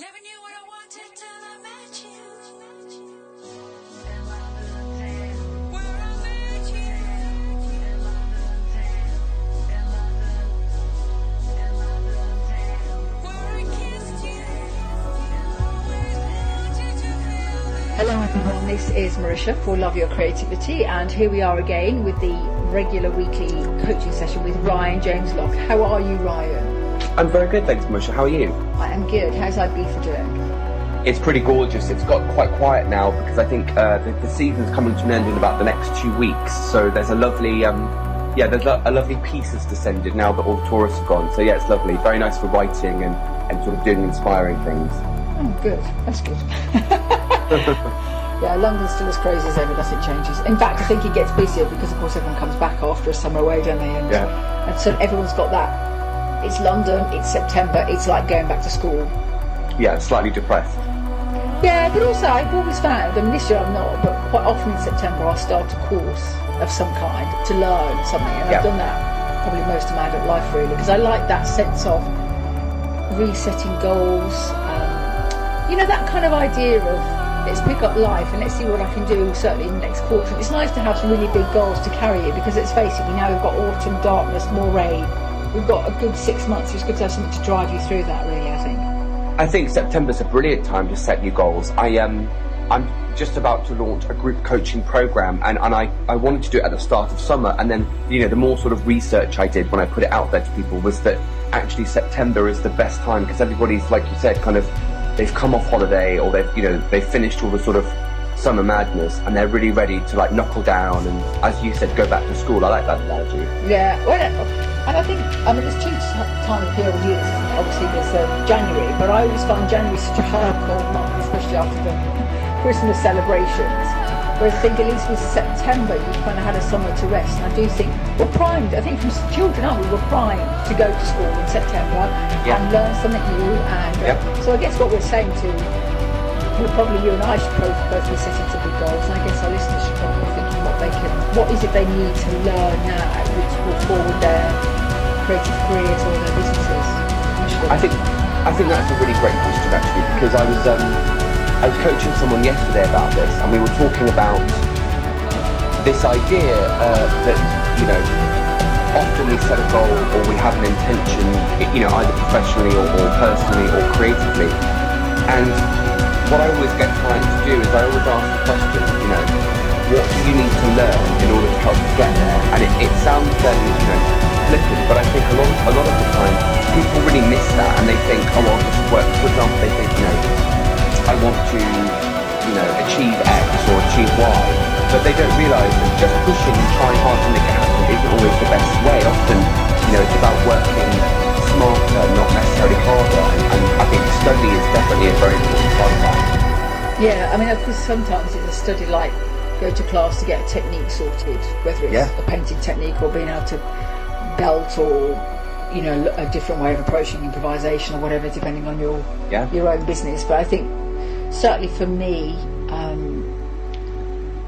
Never knew what I wanted till I met you. Where I met you. Where I kissed you. Always wanted to feel it. Hello everyone, this is Marisha for Love Your Creativity, and here we are again with the regular weekly coaching session with Ryan James Locke. How are you, Ryan? I'm very good, thanks, Marisha. How are you? I am good. How's Ibiza doing? It's pretty gorgeous. It's got quite quiet now because I think the season's coming to an end in about the next 2 weeks. So there's a lovely, there's a lovely peace has descended now that all the tourists have gone. So yeah, it's lovely. Very nice for writing and sort of doing inspiring things. Oh, good. That's good. Yeah, London's still as crazy as ever. Nothing changes. In fact, I think it gets busier because, of course, everyone comes back after a summer away, don't they? And so everyone's got that. It's London, it's September, it's like going back to school. Yeah, it's slightly depressed. Yeah, but also I've always found, I mean this year I'm not, but quite often in September I'll start a course of some kind to learn something, and I've done that probably most of my adult life really, because I like that sense of resetting goals, that kind of idea of let's pick up life and let's see what I can do certainly in the next quarter. It's nice to have some really big goals to carry it, because let's face it, we've got autumn, darkness, more rain. We've got a good 6 months. It's good to have something to drive you through that, really, I think. I think September's a brilliant time to set new goals. I'm just about to launch a group coaching program, and I wanted to do it at the start of summer, and then the more sort of research I did when I put it out there to people was that actually September is the best time, because everybody's, like you said, kind of they've come off holiday, or they've finished all the sort of summer madness, and they're really ready to like knuckle down and, as you said, go back to school. I like that analogy. Yeah, and I think, there's two time of period years. Obviously there's January, but I always find January such a hard, cold month, especially after the Christmas celebrations. Whereas I think at least with September, you've kind of had a summer to rest, and I do think we're primed. I think from children on, we were primed to go to school in September and learn something new. And so I guess what we're saying to, probably you and I should both be setting some big goals, and I guess our listeners should probably be thinking what is it they need to learn now which will forward their creative careers or their businesses. I think that's a really great question actually, because I was coaching someone yesterday about this, and we were talking about this idea that often we set a goal or we have an intention, either professionally or personally or creatively, and what I always get clients to do is I always ask the question, what do you need to learn in order to help you get there? And it sounds fairly, flippant, but I think a lot of the time people really miss that, and they think, I'll just work. For example, they think, I want to, achieve X or achieve Y, but they don't realise that just pushing and trying hard to make it happen isn't always the best way. Often, it's about working smarter, not necessarily harder, and I think study is definitely a very important part of that. Yeah, of course sometimes it's a study like go to class to get a technique sorted, whether it's a painting technique or being able to belt, or a different way of approaching improvisation or whatever, depending on your own business. But I think certainly for me,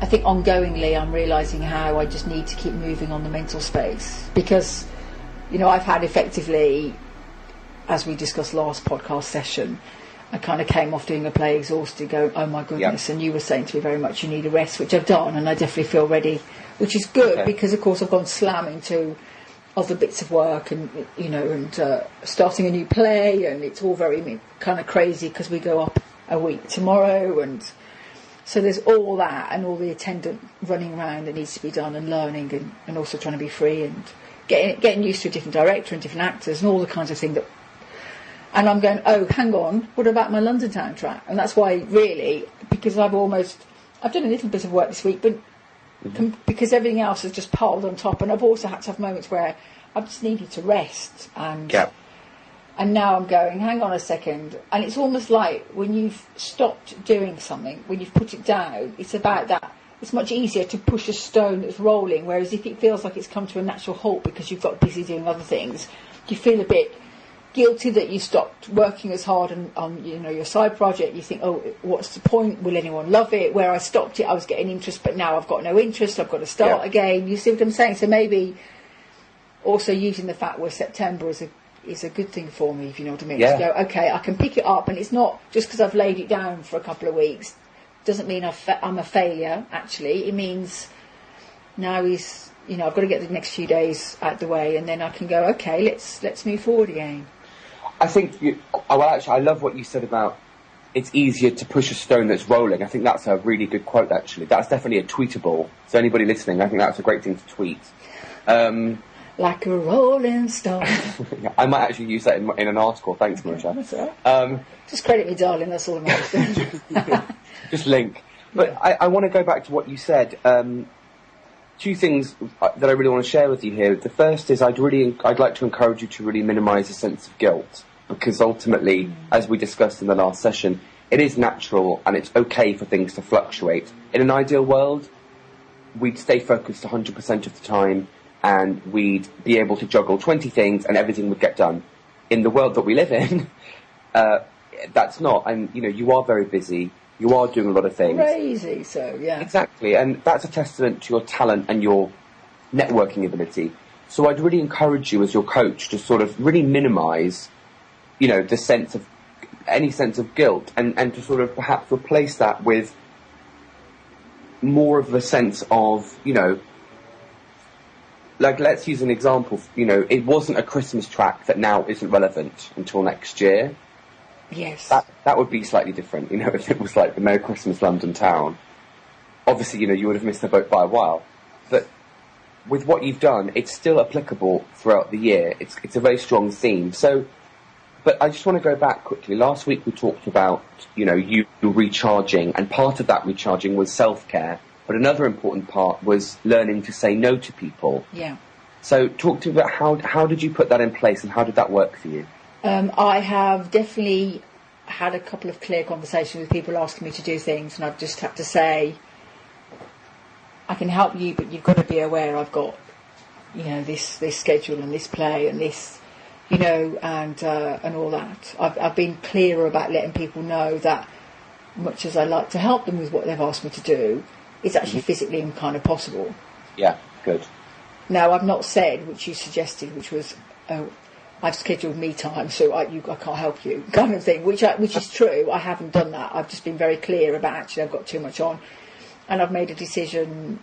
I think ongoingly I'm realising how I just need to keep moving on the mental space, because I've had effectively, as we discussed last podcast session, I kind of came off doing a play exhausted, going, oh my goodness, and you were saying to me very much you need a rest, which I've done, and I definitely feel ready, which is good, because of course I've gone slamming to other bits of work, and starting a new play, and it's all very kind of crazy because we go up a week tomorrow, and so there's all that and all the attendant running around that needs to be done, and learning, and also trying to be free, and getting used to a different director and different actors and all the kinds of things that. And I'm going, oh, hang on, what about my London Town track? And that's why, really, because I've done a little bit of work this week, but because everything else has just piled on top, and I've also had to have moments where I've just needed to rest, and now I'm going, hang on a second, and it's almost like when you've stopped doing something, when you've put it down, it's about that. It's much easier to push a stone that's rolling, whereas if it feels like it's come to a natural halt because you've got busy doing other things, you feel a bit guilty that you stopped working as hard on your side project. You think, oh, what's the point? Will anyone love it? Where I stopped it, I was getting interest, but now I've got no interest. I've got to start again. You see what I'm saying? So maybe also using the fact we're September as is a good thing for me, if you know what I mean. Yeah. To go, okay, I can pick it up, and it's not just because I've laid it down for a couple of weeks doesn't mean I'm a failure. Actually, it means now is, you know, I've got to get the next few days out the way, and then I can go, okay, let's move forward again. I think I love what you said about it's easier to push a stone that's rolling. I think that's a really good quote, actually. That's definitely a tweetable. So anybody listening, I think that's a great thing to tweet. Like a rolling stone. I might actually use that in an article. Thanks, Marisha. That's all right. Just credit me, darling. That's all I'm after. Just link. But I want to go back to what you said. Two things that I really want to share with you here. The first is I'd like to encourage you to really minimise a sense of guilt, because ultimately, as we discussed in the last session, it is natural and it's okay for things to fluctuate. In an ideal world, we'd stay focused 100% of the time, and we'd be able to juggle 20 things and everything would get done. In the world that we live in, that's not. And, you know, you are very busy. You are doing a lot of things. Crazy, so, yeah. Exactly. And that's a testament to your talent and your networking ability. So I'd really encourage you as your coach to sort of really minimise, you know, the sense of, any sense of guilt, and to sort of perhaps replace that with more of a sense of, you know, like, let's use an example. You know, it wasn't a Christmas track that now isn't relevant until next year. Yes. That would be slightly different, you know, if it was like the Merry Christmas London Town. Obviously, you know, you would have missed the boat by a while. But with what you've done, it's still applicable throughout the year. It's a very strong theme. So, but I just want to go back quickly. Last week we talked about, you know, you recharging, and part of that recharging was self-care. But another important part was learning to say no to people. Yeah. So talk to me about how did you put that in place, and how did that work for you? I have definitely had a couple of clear conversations with people asking me to do things, and I've just had to say, I can help you, but you've got to be aware I've got, you know, this schedule and this play and this, you know, and all that. I've been clearer about letting people know that much as I like to help them with what they've asked me to do, it's actually physically and kind of possible. Yeah, good. Now, I've not said, which you suggested, which was, I've scheduled me time, so I can't help you, kind of thing, which is true. I haven't done that. I've just been very clear about, actually, I've got too much on, and I've made a decision.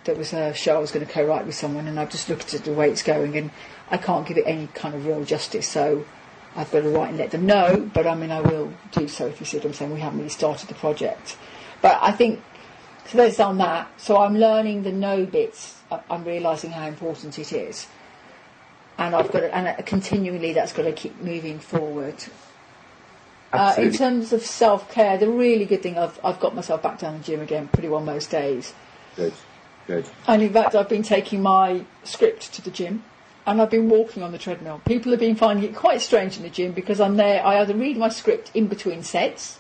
There was a show I was going to co-write with someone, and I've just looked at the way it's going, and I can't give it any kind of real justice, so I've got to write and let them know. But I mean, I will do so, if you see what I'm saying. We haven't really started the project, but I think, so there's on that. So I'm learning the no bits. I'm realising how important it is, and I've got to, and continually that's got to keep moving forward. In terms of self-care, the really good thing, I've got myself back down the gym again pretty well most days. Good. And in fact, I've been taking my script to the gym, and I've been walking on the treadmill. People have been finding it quite strange in the gym, because I'm there, I either read my script in between sets,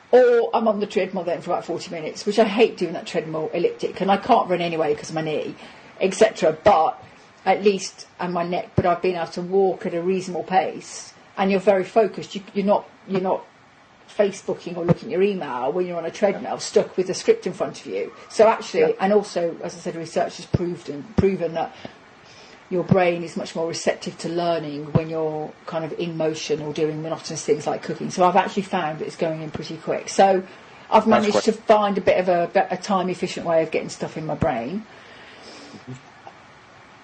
or I'm on the treadmill then for about 40 minutes, which I hate doing that treadmill elliptic, and I can't run anyway because of my knee, etc. But at least, and my neck, but I've been able to walk at a reasonable pace, and you're very focused. You're not Facebooking or looking at your email when you're on a treadmill, stuck with a script in front of you. So actually, and also, as I said, research has proven that your brain is much more receptive to learning when you're kind of in motion or doing monotonous things like cooking. So I've actually found that it's going in pretty quick. So I've managed to find a bit of a time-efficient way of getting stuff in my brain.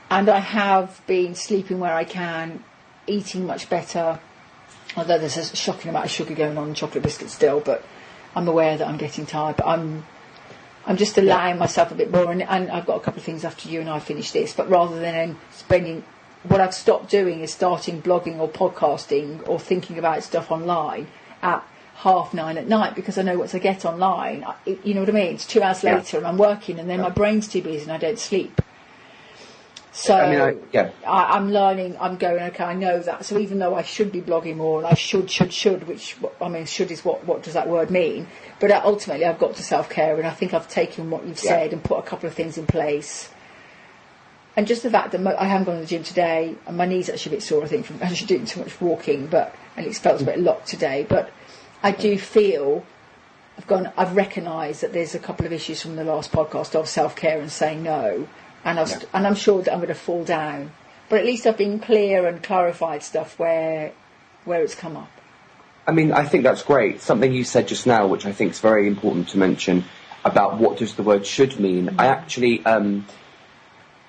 And I have been sleeping where I can, eating much better, although there's a shocking amount of sugar going on in chocolate biscuits still, but I'm aware that I'm getting tired. But I'm just allowing myself a bit more, and I've got a couple of things after you and I finish this, but rather than spending, what I've stopped doing is starting blogging or podcasting or thinking about stuff online at 9:30 at night, because I know once I get online, you know what I mean, it's 2 hours later and I'm working, and then my brain's too busy and I don't sleep. So I'm learning, I'm going, okay, I know that. So even though I should be blogging more, and I should, which, I mean, should is what does that word mean? But ultimately I've got to self-care, and I think I've taken what you've said and put a couple of things in place. And just the fact that I haven't gone to the gym today, and my knee's actually a bit sore, I think, from actually doing too much walking, and it felt a bit locked today. But I do feel I've recognised that there's a couple of issues from the last podcast of self-care and saying no. And I'm sure that I'm going to fall down, But at least I've been clear and clarified stuff where it's come up. I mean, I think that's great. Something you said just now, which I think is very important to mention, about what does the word should mean. I actually, I'm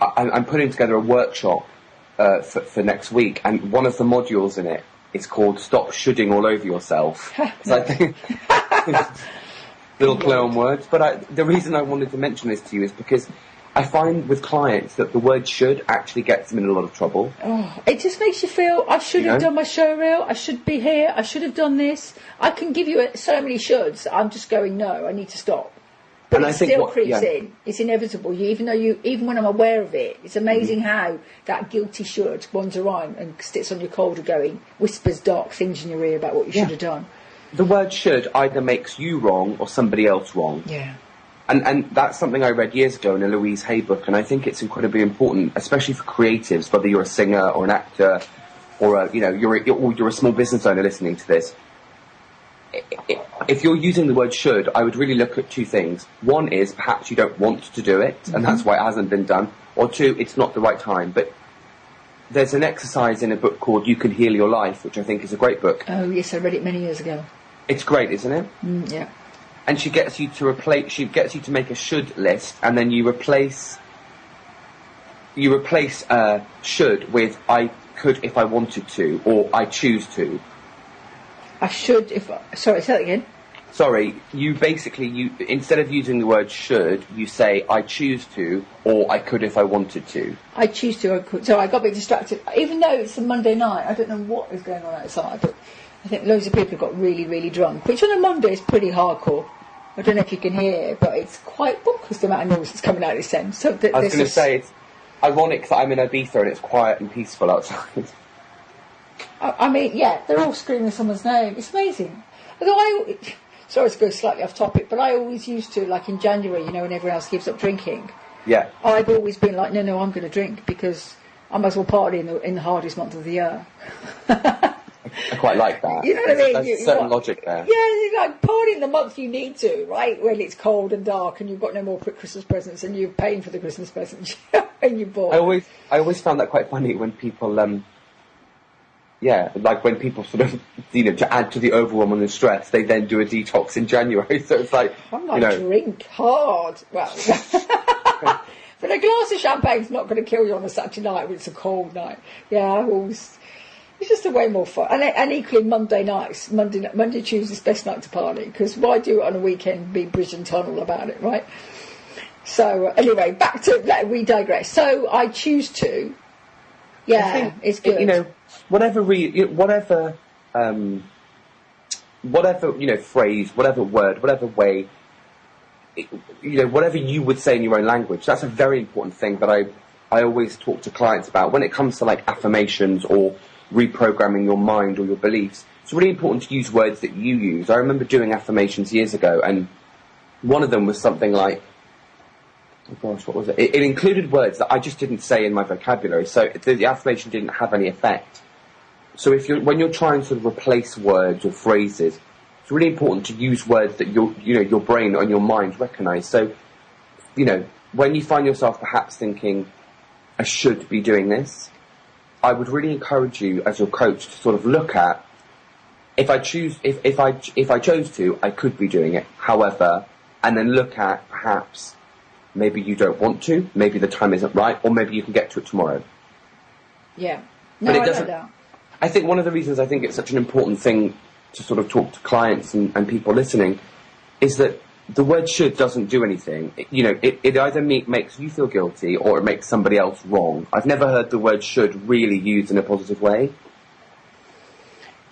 putting together a workshop for next week, and one of the modules in it is called Stop Shoulding All Over Yourself. So I think little play on words. But the reason I wanted to mention this to you is because I find with clients that the word should actually gets them in a lot of trouble. Oh, it just makes you feel, I should have done my show reel, I should be here, I should have done this. I can give you so many shoulds, I'm just going, no, I need to stop. But And it I think still what- creeps yeah. in. It's inevitable. Even when I'm aware of it, it's amazing how that guilty should runs around and sits on your shoulder going, whispers dark things in your ear about what you should have done. The word should either makes you wrong or somebody else wrong. Yeah. And that's something I read years ago in a Louise Hay book, and I think it's incredibly important, especially for creatives, whether you're a singer or an actor, or you're a small business owner listening to this. If you're using the word should, I would really look at two things. One is perhaps you don't want to do it, and that's why it hasn't been done. Or two, it's not the right time. But there's an exercise in a book called You Can Heal Your Life, which I think is a great book. Oh, yes, I read it many years ago. It's great, isn't it? Yeah. And she gets you to make a should list, and then you replace should with I could if I wanted to, or I choose to. I should sorry, say that again. Sorry, you instead of using the word should, you say I choose to, or I could if I wanted to. I choose to, I could. So I got a bit distracted. Even though it's a Monday night, I don't know what is going on outside, but I think loads of people have got really, really drunk, which on a Monday is pretty hardcore. I don't know if you can hear, but it's quite bonkers the amount of noise that's coming out of this end. So I was going to say, it's ironic that I'm in Ibiza and it's quiet and peaceful outside. I mean, yeah, they're all screaming someone's name. It's amazing. Although sorry to go slightly off topic, but I always used to, like in January, when everyone else gives up drinking, Yeah. I've always been like, no, I'm going to drink because I might as well party in the hardest month of the year. I quite like that. You know what I mean? There's a certain logic there. Yeah, you like party in the month you need to, right? When it's cold and dark and you've got no more Christmas presents and you're paying for the Christmas presents and you bought. I always found that quite funny when people, like when people sort of, to add to the overwhelm and the stress, they then do a detox in January. So it's like, I'm like, drink hard. Well, but a glass of champagne's not going to kill you on a Saturday night when it's a cold night. Yeah, it's just a way more fun. And equally Monday nights, Monday, Tuesday's best night to party, because why do it on a weekend, be bridge and tunnel about it, right? So anyway, back to, we digress. So I choose to, it's good. Whatever phrase, whatever word, whatever way, whatever you would say in your own language, that's a very important thing that I always talk to clients about when it comes to like affirmations or reprogramming your mind or your beliefs. It's really important to use words that you use. I remember doing affirmations years ago, and one of them was something like, oh gosh, what was it? It included words that I just didn't say in my vocabulary, so the affirmation didn't have any effect. So when you're trying to replace words or phrases, it's really important to use words that your brain and your mind recognise. So, when you find yourself perhaps thinking, I should be doing this, I would really encourage you as your coach to sort of look at, if I chose to, I could be doing it. However, and then look at perhaps maybe you don't want to, maybe the time isn't right, or maybe you can get to it tomorrow. Yeah. No, But it I doesn't. know that. I think one of the reasons I think it's such an important thing to sort of talk to clients and people listening is that the word should doesn't do anything. It either makes you feel guilty or it makes somebody else wrong. I've never heard the word should really used in a positive way.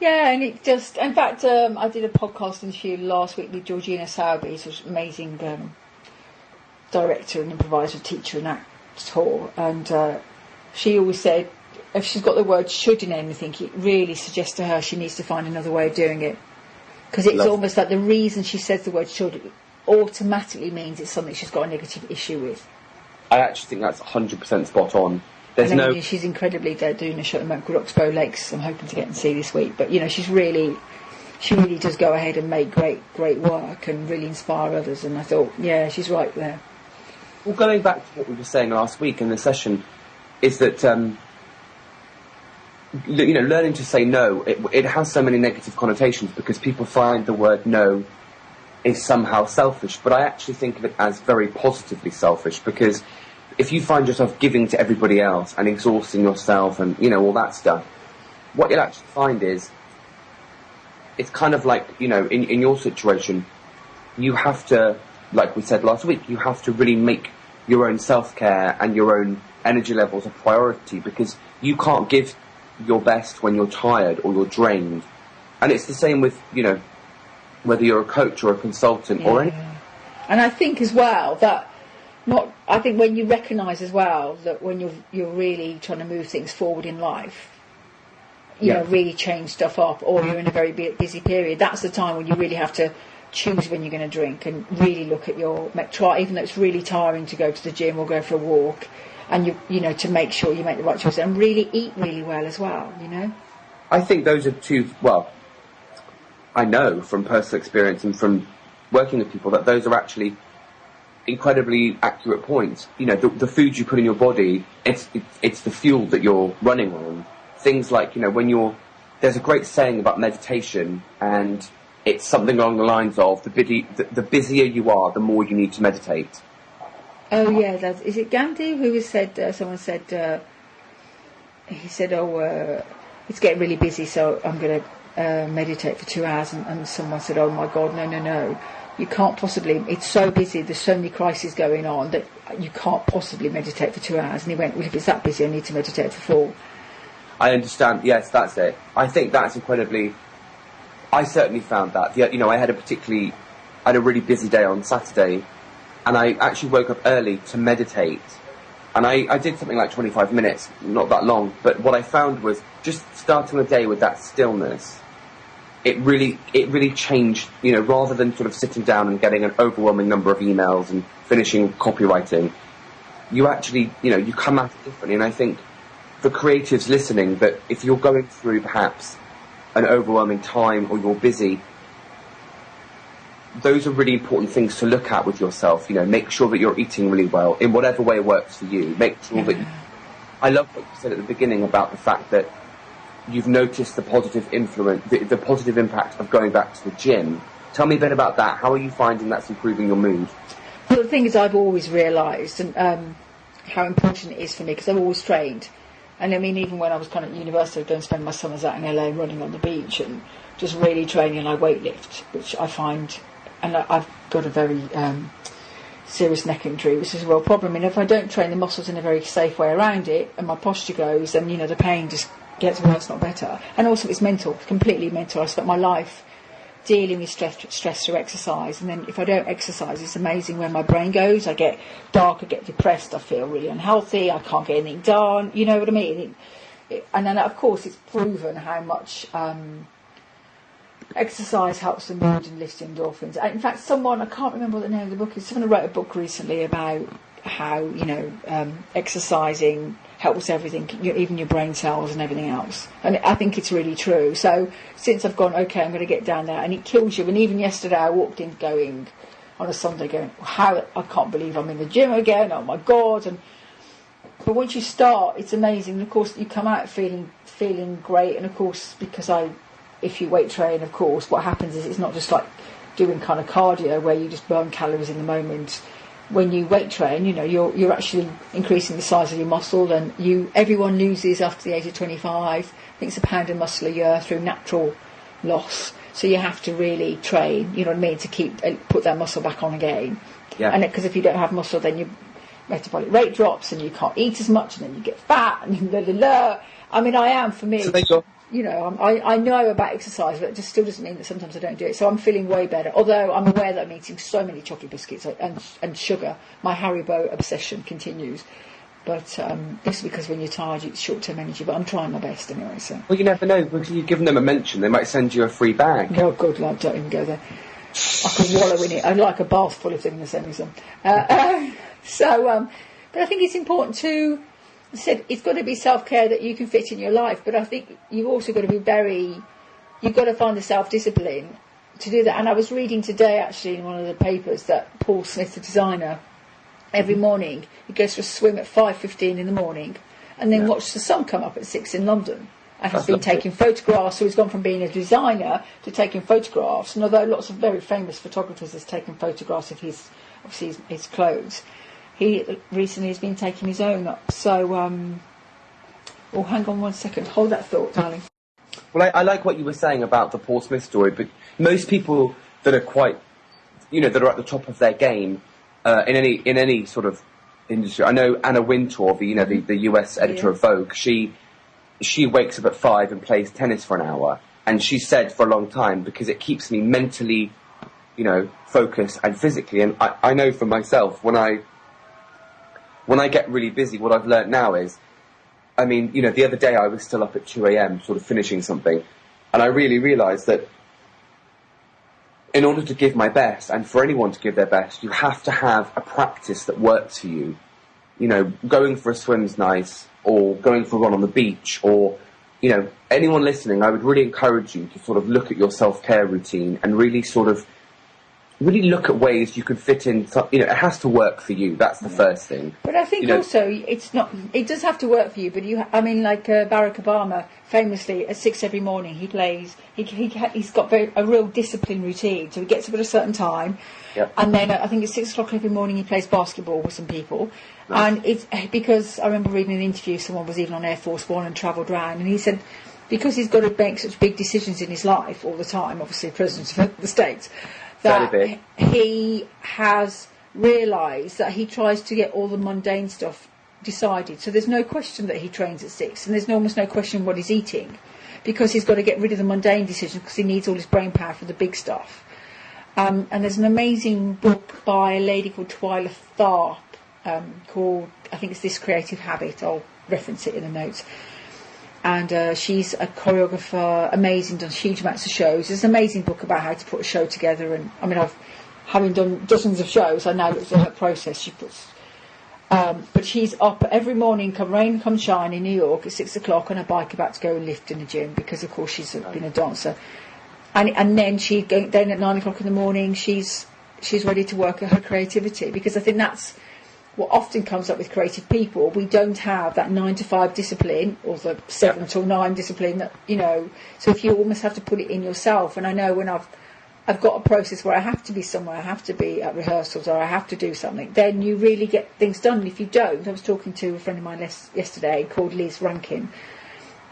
Yeah, and it just, in fact, I did a podcast interview last week with Georgina Sowerby, who's an amazing director and improviser, teacher and actor, and she always said, if she's got the word should in anything, it really suggests to her she needs to find another way of doing it. Because it's almost like the reason she says the word should automatically means it's something she's got a negative issue with. I actually think that's 100% spot on. She's incredibly doing a show at the moment called Oxbow Lakes. I'm hoping to get and see this week. But she really does go ahead and make great work and really inspire others. And I thought, yeah, she's right there. Well, going back to what we were saying last week in the session, is that learning to say no, it has so many negative connotations because people find the word no is somehow selfish, but I actually think of it as very positively selfish, because if you find yourself giving to everybody else and exhausting yourself and, all that stuff, what you'll actually find is, it's kind of like, in your situation, you have to, like we said last week, you have to really make your own self-care and your own energy levels a priority, because you can't give your best when you're tired or you're drained. And it's the same with, whether you're a coach or a consultant or anything. And I think as well that I think when you recognise as well that when you're really trying to move things forward in life, really change stuff up, or you're in a very busy period, that's the time when you really have to choose when you're going to drink and really look at try, even though it's really tiring to go to the gym or go for a walk, and to make sure you make the right choice and really eat really well as well. I think those are two. Well, I know from personal experience and from working with people that those are actually incredibly accurate points. The food you put in your body, it's the fuel that you're running on. Things like, there's a great saying about meditation, and it's something along the lines of the busier you are, the more you need to meditate. Oh yeah, is it Gandhi who said? Someone said, he said, it's getting really busy, so I'm going to meditate for 2 hours, and someone said, oh my God, no, you can't possibly, it's so busy, there's so many crises going on that you can't possibly meditate for 2 hours. And he went, well, if it's that busy, I need to meditate for 4. I understand, yes, that's it. I think that's incredibly, I certainly found that. I had a really busy day on Saturday, and I actually woke up early to meditate. And I did something like 25 minutes, not that long, but what I found was just starting the day with that stillness, it really changed, rather than sort of sitting down and getting an overwhelming number of emails and finishing copywriting, you actually, you come at it differently. And I think for creatives listening, that if you're going through perhaps an overwhelming time or you're busy, those are really important things to look at with yourself. Make sure that you're eating really well in whatever way works for you. Make sure that I love what you said at the beginning about the fact that you've noticed the positive influence, the positive impact of going back to the gym. Tell me a bit about that. How are you finding that's improving your mood? Well, the thing is, I've always realised how important it is for me, because I've always trained. And I mean, even when I was kind of at university, I'd go and spend my summers out in LA running on the beach and just really training. I weightlift, which I find, and I've got a very serious neck injury, which is a real problem. And if I don't train the muscles in a very safe way around it, and my posture goes, then the pain just gets worse, not better. And also it's mental, completely mental. I spent my life dealing with stress through exercise, and then if I don't exercise, it's amazing where my brain goes. I get dark, I get depressed, I feel really unhealthy, I can't get anything done, you know what I mean? And then of course it's proven how much exercise helps the mood and lifts endorphins. In fact, I can't remember what the name of the book is, someone wrote a book recently about how exercising helps everything, even your brain cells and everything else. And I think it's really true. So since I've gone, okay, I'm going to get down there, and it kills you. And even yesterday I walked in on a Sunday going, how, I can't believe I'm in the gym again, oh my God. But once you start, it's amazing. And of course you come out feeling great. And of course, if you weight train, of course, what happens is it's not just like doing kind of cardio where you just burn calories in the moment. When you weight train, you're actually increasing the size of your muscle, and everyone loses after the age of 25. I think it's a pound of muscle a year through natural loss. So you have to really train, you know what I mean, to put that muscle back on again. Yeah. And because if you don't have muscle, then your metabolic rate drops, and you can't eat as much, and then you get fat, and blah, blah, blah. I mean, I am, for me. So I know about exercise, but it just still doesn't mean that sometimes I don't do it. So I'm feeling way better. Although I'm aware that I'm eating so many chocolate biscuits and sugar. My Haribo obsession continues. But this is because when you're tired, it's short-term energy. But I'm trying my best anyway. So. Well, you never know. Because you've given them a mention, they might send you a free bag. Oh, good lord, don't even go there. I could wallow in it. I'd like a bath full if they're going to send me some. But I think it's important to... I said it's got to be self-care that you can fit in your life, but I think you've also got to be you've got to find the self-discipline to do that. And I was reading today, actually, in one of the papers, that Paul Smith, the designer, every morning he goes for a swim at 5:15 in the morning, and then watch the sun come up at 6 in London. and has That's been lovely. taking photographs. So he's gone from being a designer to taking photographs. And although lots of very famous photographers has taken photographs of his clothes, he recently has been taking his own up. So, oh, hang on 1 second. Hold that thought, darling. Well, I like what you were saying about the Paul Smith story, but most people that are quite, that are at the top of their game in any sort of industry. I know Anna Wintour, the US editor of Vogue. She wakes up at 5 and plays tennis for an hour, and she said for a long time, because it keeps me mentally, focused and physically. And I know for myself, when I get really busy, what I've learnt now is, the other day I was still up at 2 a.m. sort of finishing something, and I really realised that in order to give my best, and for anyone to give their best, you have to have a practice that works for you. Going for a swim's nice, or going for a run on the beach, or, anyone listening, I would really encourage you to sort of look at your self-care routine and really look at ways you could fit in. It has to work for you. That's the first thing. But I think also it does have to work for you. But like Barack Obama, famously at 6 every morning he plays. He's got a real disciplined routine. So he gets up at a certain time, and then I think it's 6 o'clock every morning he plays basketball with some people. Nice. And it's because I remember reading an interview. Someone was even on Air Force One and travelled around, and he said, because he's got to make such big decisions in his life all the time, obviously President of the States, that he has realised that he tries to get all the mundane stuff decided. So there's no question that he trains at 6, and there's almost no question what he's eating, because he's got to get rid of the mundane decisions because he needs all his brain power for the big stuff. And there's an amazing book by a lady called Twyla Tharp called, I think it's This Creative Habit. I'll reference it in the notes. And she's a choreographer, amazing, done huge amounts of shows. There's an amazing book about how to put a show together. And having done dozens of shows, I now looked at her process. She puts, but she's up every morning, come rain, come shine, in New York at 6 o'clock on her bike, about to go and lift in the gym, because of course she's been a dancer. And then then at 9 o'clock in the morning, she's ready to work at her creativity, because I think that's what often comes up with creative people. We don't have that 9 to 5 discipline, or the 7 till 9 discipline that, so if you almost have to put it in yourself. And I know when I've got a process where I have to be somewhere, I have to be at rehearsals, or I have to do something, then you really get things done. And if you don't, I was talking to a friend of mine yesterday called Liz Rankin,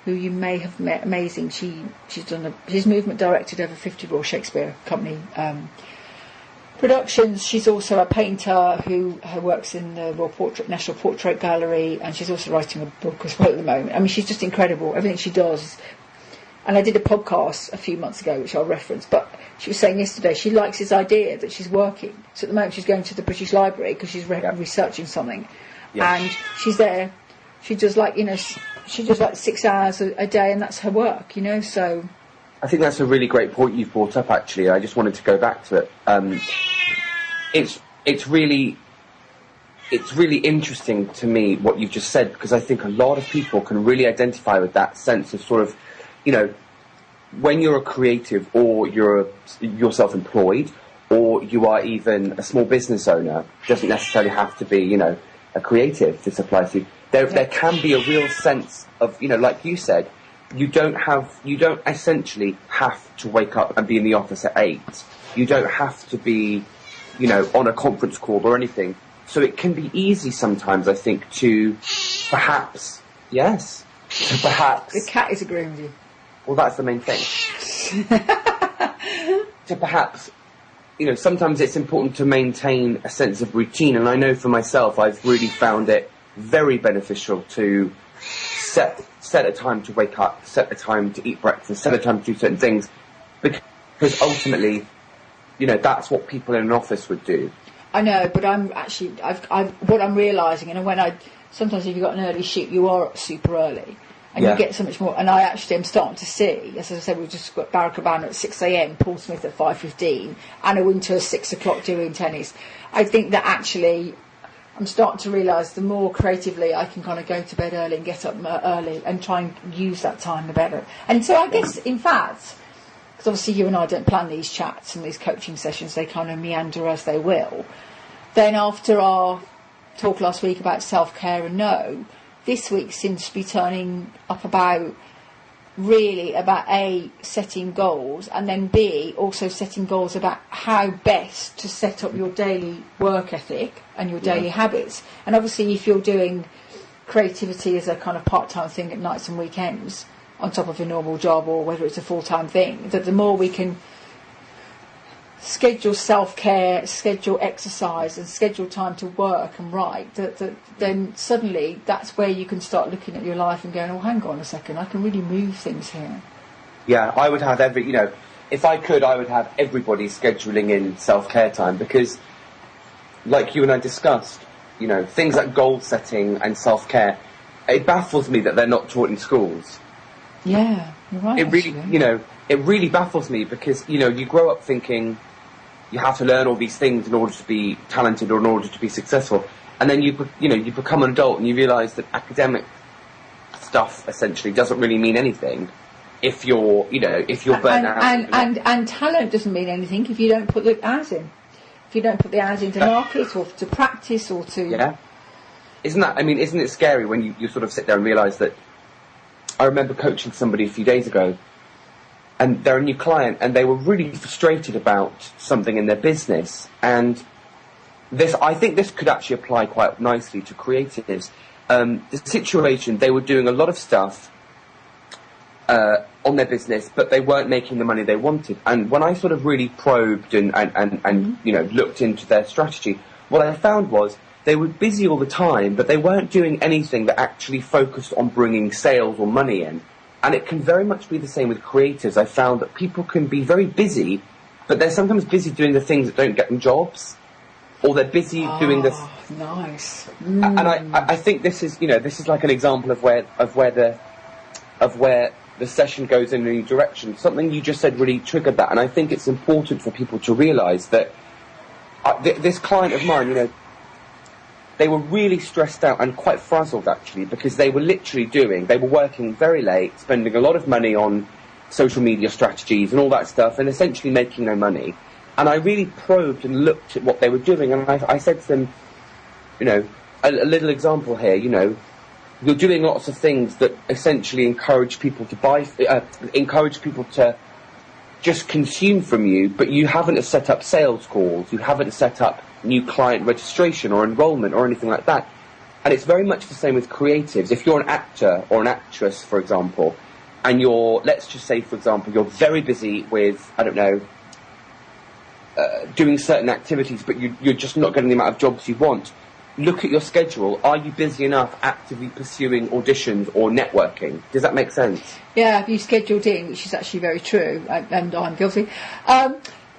who you may have met, amazing. She's movement directed over 50 Royal Shakespeare Company productions. She's also a painter who works in the National Portrait Gallery, and she's also writing a book as well at the moment. She's just incredible, everything she does. And I did a podcast a few months ago, which I'll reference, but she was saying yesterday she likes this idea that she's working. So at the moment she's going to the British Library because she's researching something, and she's there. She does she does 6 hours a day, and that's her work, so... I think that's a really great point you've brought up, actually. I just wanted to go back to it. It's really interesting to me what you've just said, because I think a lot of people can really identify with that sense of sort of, when you're a creative, or you're self-employed, or you are even a small business owner, doesn't necessarily have to be, a creative this applies to. There can be a real sense of, like you said, you don't essentially have to wake up and be in the office at 8. You don't have to be, on a conference call or anything. So it can be easy sometimes, I think, to perhaps... The cat is agreeing with you. Well, that's the main thing. To perhaps, sometimes it's important to maintain a sense of routine. And I know for myself, I've really found it very beneficial to set a time to wake up, set a time to eat breakfast, set a time to do certain things, because ultimately, that's what people in an office would do. I know, but what I'm realising, and sometimes if you've got an early shoot, you are up super early, and you get so much more. And I actually am starting to see, as I said, we've just got Barack Obama at 6 a.m, Paul Smith at 5:15, Anna Wintour at 6 o'clock doing tennis. I think that actually, I'm starting to realise the more creatively I can kind of go to bed early and get up early and try and use that time the better. And so I guess, in fact, because obviously you and I don't plan these chats and these coaching sessions, they kind of meander as they will. Then after our talk last week about self-care and this week seems to be turning up about really about A, setting goals, and then B, also setting goals about how best to set up your daily work ethic and your daily habits. And obviously if you're doing creativity as a kind of part-time thing at nights and weekends on top of a normal job, or whether it's a full-time thing, that the more we can schedule self-care, schedule exercise and schedule time to work and write, then suddenly that's where you can start looking at your life and going, oh, hang on a second, I can really move things here. Yeah, I would have if I could, I would have everybody scheduling in self-care time, because like you and I discussed, things like goal setting and self-care, it baffles me that they're not taught in schools. Yeah, you're right. It really, it really baffles me, because, you grow up thinking you have to learn all these things in order to be talented or in order to be successful. And then you become an adult and you realise that academic stuff essentially doesn't really mean anything if you're burnt out. And talent doesn't mean anything if you don't put the hours in. If you don't put the hours into market or to practice or to... Yeah. Isn't it scary when you sort of sit there and realise that... I remember coaching somebody a few days ago, and they're a new client, and they were really frustrated about something in their business. And I think this could actually apply quite nicely to creatives. The situation, they were doing a lot of stuff on their business, but they weren't making the money they wanted. And when I sort of really probed and looked into their strategy, what I found was they were busy all the time, but they weren't doing anything that actually focused on bringing sales or money in. And it can very much be the same with creatives. I found that people can be very busy, but they're sometimes busy doing the things that don't get them jobs, or they're busy doing this. Nice. And I think this is like an example of where the session goes in a new direction. Something you just said really triggered that, and I think it's important for people to realise that this client of mine, they were really stressed out and quite frazzled, actually, because they were working very late, spending a lot of money on social media strategies and all that stuff, and essentially making no money. And I really probed and looked at what they were doing, and I said to them, a little example here, you're doing lots of things that essentially encourage people to just consume from you, but you haven't set up sales calls, you haven't set up new client registration or enrollment or anything like that. And it's very much the same with creatives. If you're an actor or an actress, for example, and let's just say, for example, you're very busy with, doing certain activities, but you're just not getting the amount of jobs you want, look at your schedule. Are you busy enough actively pursuing auditions or networking? Does that make sense? Yeah, have you scheduled in, which is actually very true, and I'm guilty.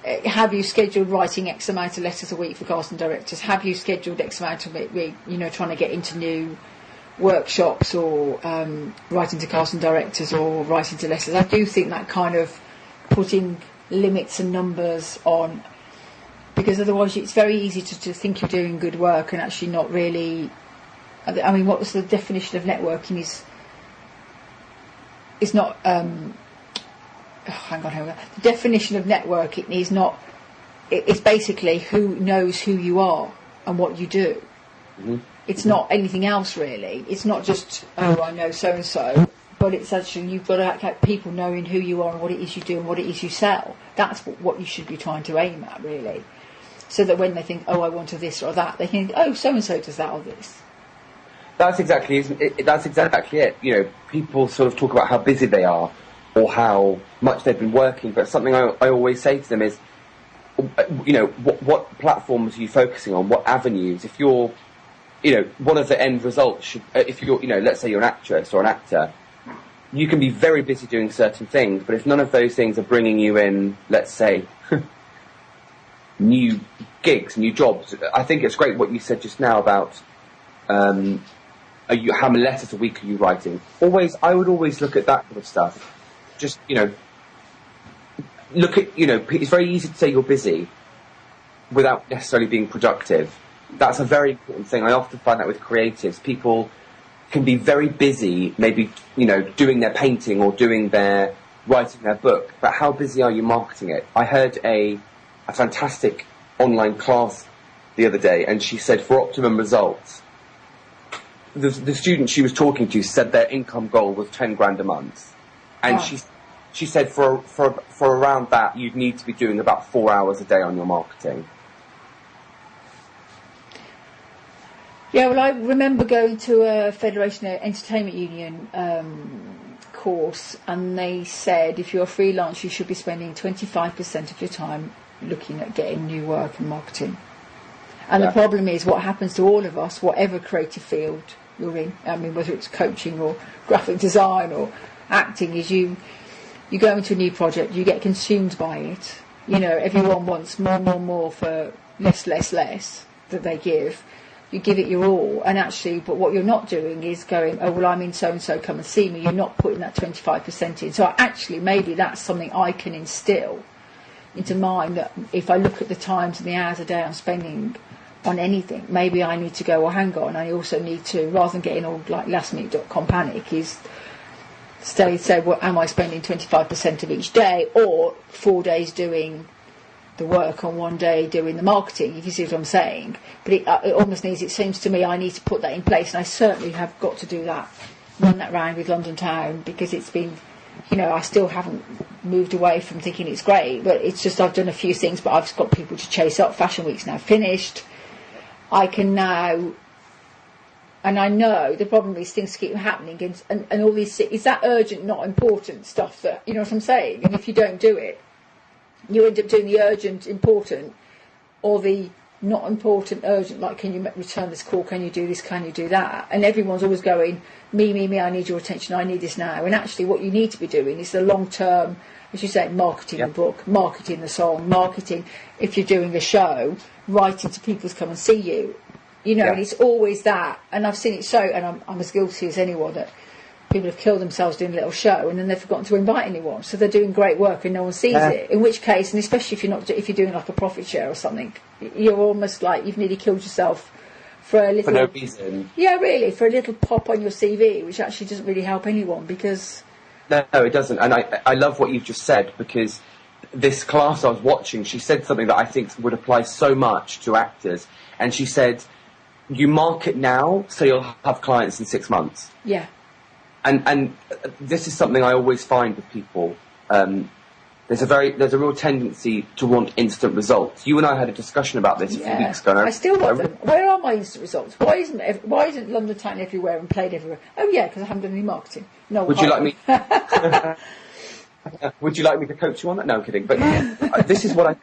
Have you scheduled writing X amount of letters a week for casting directors? Have you scheduled X amount of week, trying to get into new workshops or writing to casting directors or writing to letters? I do think that kind of putting limits and numbers on, because otherwise it's very easy to think you're doing good work and actually not really. I mean, what was the definition of networking? Is not. Hang on. The definition of networking is not. It's basically who knows who you are and what you do. Mm-hmm. It's not anything else really. It's not just I know so and so, but it's actually you've got to have people knowing who you are and what it is you do and what it is you sell. That's what you should be trying to aim at, really, so that when they think, I want to this or that, they think, so and so does that or this. That's exactly it. People sort of talk about how busy they are or how much they've been working, but something I always say to them is, what platforms are you focusing on? What avenues? If you're, one of the end results should, if you're, let's say you're an actress or an actor, you can be very busy doing certain things, but if none of those things are bringing you in, let's say, new gigs, new jobs, I think it's great what you said just now about how many letters a week are you writing? I would always look at that sort of stuff. Just, look at, it's very easy to say you're busy without necessarily being productive. That's a very important thing. I often find that with creatives. People can be very busy, maybe, doing their painting or writing their book, but how busy are you marketing it? I heard a fantastic online class the other day, and she said for optimum results, the student she was talking to said their income goal was 10 grand a month. And Right. she said for around that, you'd need to be doing about 4 hours a day on your marketing. Yeah, well, I remember going to a Federation Entertainment Union course, and they said if you're freelance, you should be spending 25% of your time looking at getting new work and marketing. And Yeah. the problem is, what happens to all of us, whatever creative field you're in, I mean, whether it's coaching or graphic design or acting, is you go into a new project, you get consumed by it. You know, everyone wants more for less that they give. You give it your all, and actually, but what you're not doing is going, oh, well, I'm in so-and-so, come and see me. You're not putting that 25% in. So actually, maybe that's something I can instill into mind, that if I look at the times and the hours a day I'm spending on anything, maybe I need to go, well, hang on, I also need to, rather than getting all like lastminute.com panic, is say, well, am I spending 25% of each day, or 4 days doing the work on 1 day doing the marketing, if you see what I'm saying. But it almost needs, it seems to me, I need to put that in place, and I certainly have got to do that, run that round with London Town, because it's been, you know, I still haven't moved away from thinking it's great, but it's just I've done a few things, but I've got people to chase up. Fashion Week's now finished. I can now, and I know the problem is things keep happening, and all these, is that urgent, not important stuff that, you know what I'm saying? And if you don't do it, you end up doing the urgent, important, or the not important, urgent, like, can you return this call, can you do this, can you do that? And everyone's always going, me, I need your attention, I need this now. And actually what you need to be doing is the long-term, as you say, marketing the book, marketing the song, marketing, if you're doing a show, writing to people to come and see you. You know, and it's always that. And I've seen it so, and I'm as guilty as anyone, that people have killed themselves doing a little show and then they've forgotten to invite anyone, so they're doing great work and no one sees it, in which case, and especially if you're doing like a profit share or something, you're almost like you've nearly killed yourself for a little, for no reason. Yeah, really, for a little pop on your CV, which actually doesn't really help anyone, because No, it doesn't. And I love what you've just said, because this class I was watching, she said something that I think would apply so much to actors, and she said, you market now so you'll have clients in 6 months. yeah. And this is something I always find with people. There's a real tendency to want instant results. You and I had a discussion about this a few weeks ago. I still want them. Where are my instant results? Why isn't London Town everywhere and played everywhere? Oh yeah, because I haven't done any marketing. No. Would you like me? Would you like me to coach you on that? No, I'm kidding. But this is what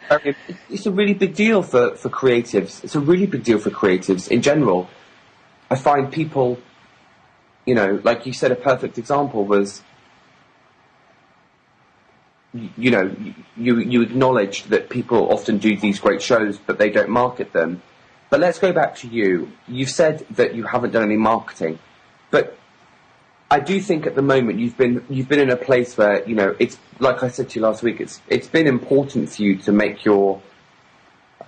it's a really big deal for creatives. It's a really big deal for creatives in general. I find people, you know, like you said, a perfect example was, you know, you acknowledged that people often do these great shows, but they don't market them. But let's go back to you. You've said that you haven't done any marketing, but I do think at the moment you've been in a place where, you know, it's like I said to you last week. It's been important for you to make your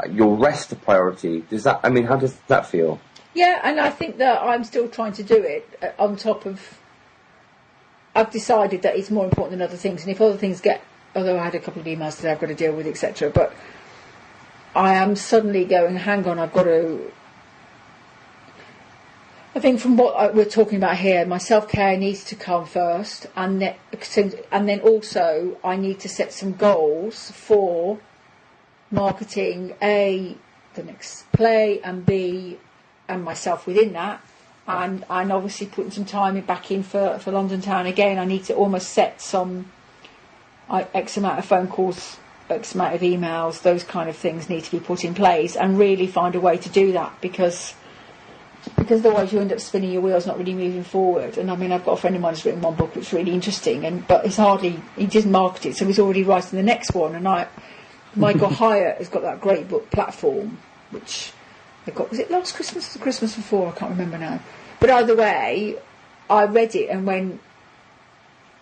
rest a priority. How does that feel? Yeah, and I think that I'm still trying to do it on top of. I've decided that it's more important than other things, and if other things although I had a couple of emails today I've got to deal with, etc. But I am suddenly going, hang on, I've got to. I think from what we're talking about here, my self-care needs to come first, and then also I need to set some goals for marketing, A, the next play, and B, and myself within that, and obviously putting some time back in for London Town again. I need to almost set some X amount of phone calls, X amount of emails, those kind of things need to be put in place, and really find a way to do that, because otherwise you end up spinning your wheels, not really moving forward. And I mean, I've got a friend of mine who's written one book which is really interesting, but he doesn't market it, so he's already writing the next one. And Michael Hyatt has got that great book Platform, which they got, was it last Christmas or the Christmas before, I can't remember now. But either way, I read it and went,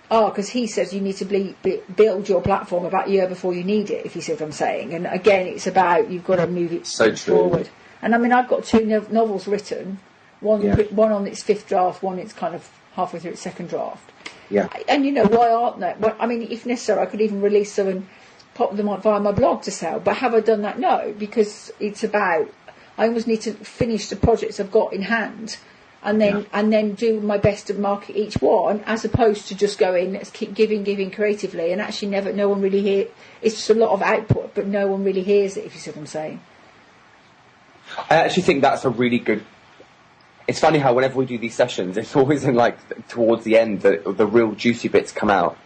because he says you need to build your platform about a year before you need it, if you see what I'm saying. And again, it's about, you've got to move it forward. And I mean, I've got 2 novels written, one on its 5th draft, one it's kind of halfway through its 2nd draft. Yeah. And you know, why aren't they? Well, I mean, if necessary, I could even release them and pop them on via my blog to sell. But have I done that? No, because it's about, I always need to finish the projects I've got in hand and then do my best to market each one, as opposed to just going, let's keep giving creatively, and actually no one really hear. It's just a lot of output, but no one really hears it, if you see what I'm saying. I actually think that's a really good. It's funny how whenever we do these sessions, it's always in towards the end the real juicy bits come out.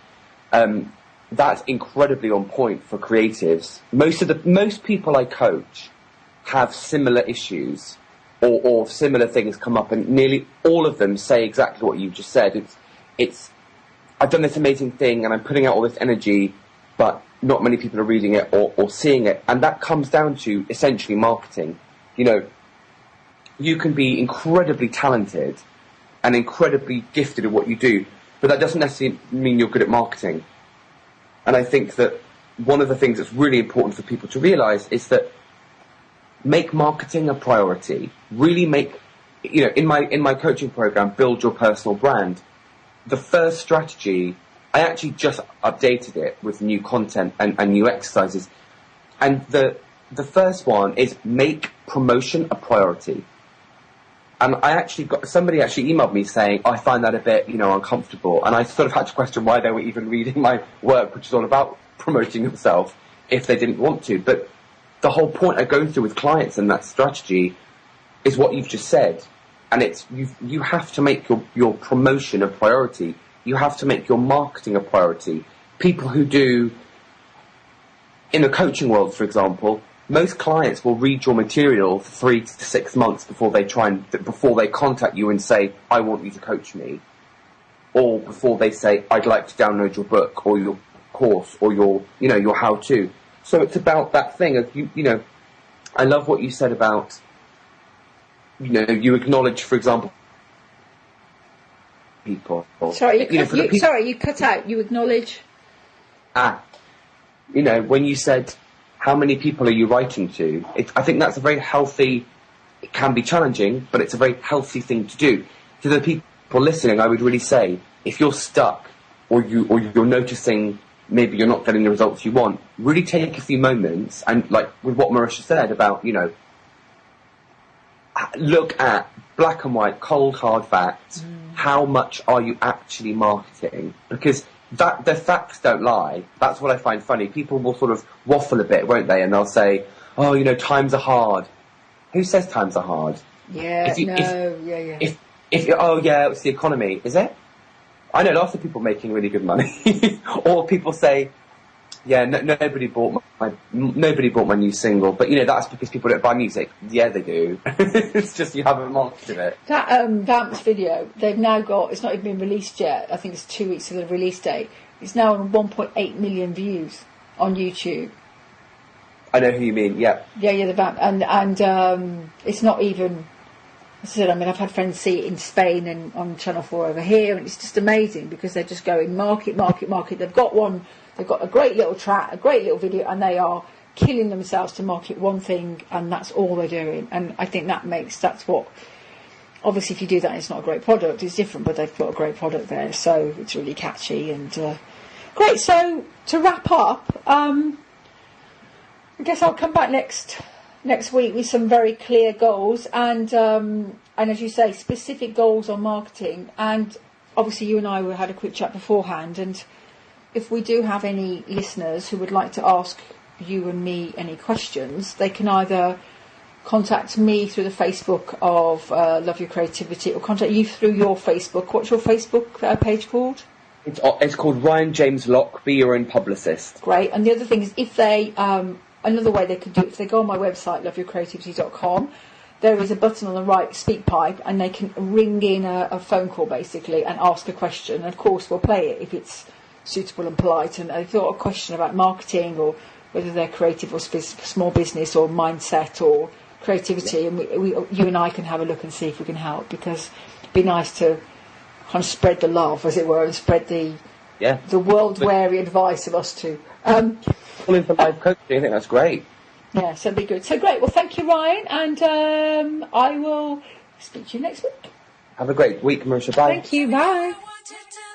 That's incredibly on point for creatives. Most people I coach have similar issues or similar things come up, and nearly all of them say exactly what you've just said. It's I've done this amazing thing and I'm putting out all this energy, but not many people are reading it or seeing it, and that comes down to essentially marketing. You know, you can be incredibly talented and incredibly gifted at what you do, but that doesn't necessarily mean you're good at marketing. And I think that one of the things that's really important for people to realise is that make marketing a priority. Really make, you know, in my coaching program, Build Your Personal Brand, the first strategy, I actually just updated it with new content and new exercises. And the first one is make promotion a priority. And somebody actually emailed me saying, I find that a bit, uncomfortable. And I sort of had to question why they were even reading my work, which is all about promoting yourself, if they didn't want to. But the whole point I go through with clients and that strategy is what you've just said. And it's, you have to make your promotion a priority. You have to make your marketing a priority. People who do, in the coaching world, for example, most clients will read your material for 3 to 6 months before they contact you and say, I want you to coach me. Or before they say, I'd like to download your book or your course or your how-to. So it's about that thing of, I love what you said about, you acknowledge, for example, people. Sorry, you cut out. You acknowledge. When you said, how many people are you writing to? I think that's a very healthy. It can be challenging, but it's a very healthy thing to do. To the people listening, I would really say, if you're stuck or you're noticing maybe you're not getting the results you want, really take a few moments and, like with what Marisha said about, look at black and white, cold, hard facts. How much are you actually marketing? Because the facts don't lie. That's what I find funny. People will sort of waffle a bit, won't they? And they'll say, times are hard. Who says times are hard? Yeah, If it's the economy. Is it? I know lots of people making really good money. Or people say, nobody bought my new single. But, that's because people don't buy music. Yeah, they do. It's just you haven't marketed it. That Vamps video, they've now got, it's not even been released yet. I think it's 2 weeks to the release date. It's now on 1.8 million views on YouTube. I know who you mean, yeah. Yeah, the Vamp. And it's not even, as I said, I've had friends see it in Spain and on Channel 4 over here, and it's just amazing because they're just going market. They've got a great little track, a great little video, and they are killing themselves to market one thing, and that's all they're doing. And I think that's what, obviously if you do that, it's not a great product, it's different, but they've got a great product there, so it's really catchy and great. So to wrap up, I guess I'll come back next week with some very clear goals and as you say, specific goals on marketing. And obviously you and I had a quick chat beforehand, and if we do have any listeners who would like to ask you and me any questions, they can either contact me through the Facebook of Love Your Creativity, or contact you through your Facebook. What's your Facebook page called? It's called Ryan James Locke, Be Your Own Publicist. Great. And the other thing is, if they, another way they could do it, if they go on my website, loveyourcreativity.com, there is a button on the right, Speak Pipe, and they can ring in a phone call basically and ask a question. And of course we'll play it if it's suitable and polite, and they've got a question about marketing or whether they're creative or small business or mindset or creativity, and you and I can have a look and see if we can help, because it'd be nice to kind of spread the love, as it were, and spread the world-weary advice of us two. All in for live coaching, I think that's great. Yeah, so it'd be good. So great, well thank you Ryan, and I will speak to you next week. Have a great week, Marisha. Bye. Thank you, bye. wanted to